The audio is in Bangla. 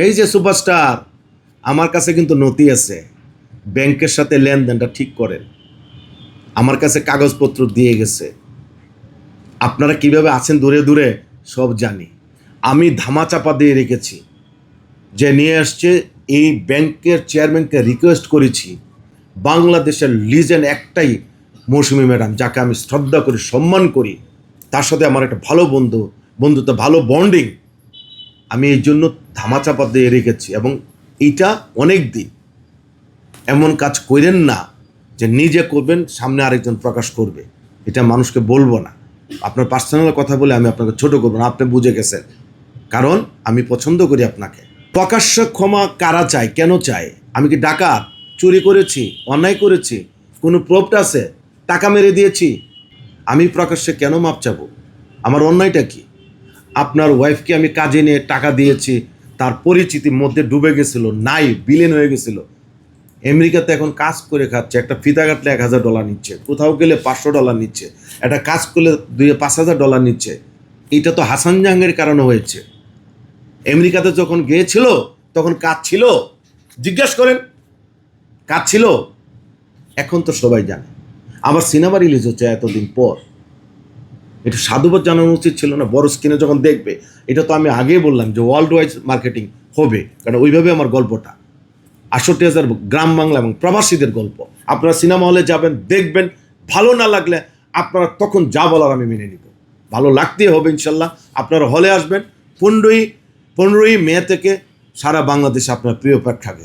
এই যে সুপারস্টার, আমার কাছে কিন্তু নথি আছে, ব্যাংকের সাথে লেনদেনটা ঠিক করেন। আমার কাছে কাগজপত্র দিয়ে গেছে। আপনারা কিভাবে আছেন দূরে দূরে সব জানি। আমি ধামাচাপা দিয়ে রেখেছি, যে নিয়ে আসছে এই ব্যাংকের চেয়ারম্যানকে রিকোয়েস্ট করেছি, বাংলাদেশের লিজেন্ড একটাই মৌসুমী ম্যাডাম, যাকে আমি শ্রদ্ধা করি, সম্মান করি, তার সাথে আমার একটা ভালো বন্ধুত্ব, ভালো বন্ডিং। আমি এই জন্য ধামাচাপা দিয়ে রেখেছি। এবং এইটা অনেক দিন এমন কাজ করেন না যে নিজে করবেন, সামনে আরেকজন প্রকাশ করবে, এটা মানুষকে বলবো না। আপনার পার্সোনাল কথা বলে আমি আপনাকে ছোট করবো না, আপনি বুঝে গেছেন। কারণ আমি পছন্দ করি আপনাকে। প্রকাশ্য ক্ষমা কারা চায়, কেন চায়? আমি কি ডাকাত, চুরি করেছি, অন্যায় করেছি, কোনো প্রুফ আছে, টাকা মেরে দিয়েছি? আমি প্রকাশ্যে কেন মাপ চাবো? আমার অন্যায়টা কি? আপনার ওয়াইফকে আমি কাজে নিয়ে টাকা দিয়েছি, তার পরিচিতির মধ্যে ডুবে গেছিল, নাই বিলীন হয়ে গেছিল। আমেরিকাতে এখন কাজ করে খাচ্ছে, একটা ফিতা কাটলে $1000 নিচ্ছে, কোথাও গেলে $500 নিচ্ছে, একটা কাজ করলে $5,000 নিচ্ছে। এটা তো হাসান জাহাঙ্গের কারণে হয়েছে। আমেরিকাতে যখন গিয়েছিল তখন কাজ ছিল? জিজ্ঞেস করেন, কাজ ছিল? এখন তো সবাই জানে। আবার সিনেমা রিলিজ হচ্ছে এতদিন পর, এটা সাধুবাদ জানানো উচিত ছিল না? বড় স্ক্রিনে যখন দেখবে, এটা তো আমি আগেই বললাম যে ওয়ার্ল্ড ওয়াইড মার্কেটিং হবে, কারণ ওইভাবে আমার গল্পটা 68,000 গ্রাম বাংলা এবং প্রবাসীদের গল্প। আপনারা সিনেমা হলে যাবেন, দেখবেন, ভালো না লাগলে আপনারা তখন যা বলার আমি মেনে নিব। ভালো লাগতেই হবে ইনশাল্লাহ। আপনারা হলে আসবেন। 15ই মে থেকে সারা বাংলাদেশে আপনার প্রিয় প্রেক্ষাগৃহে।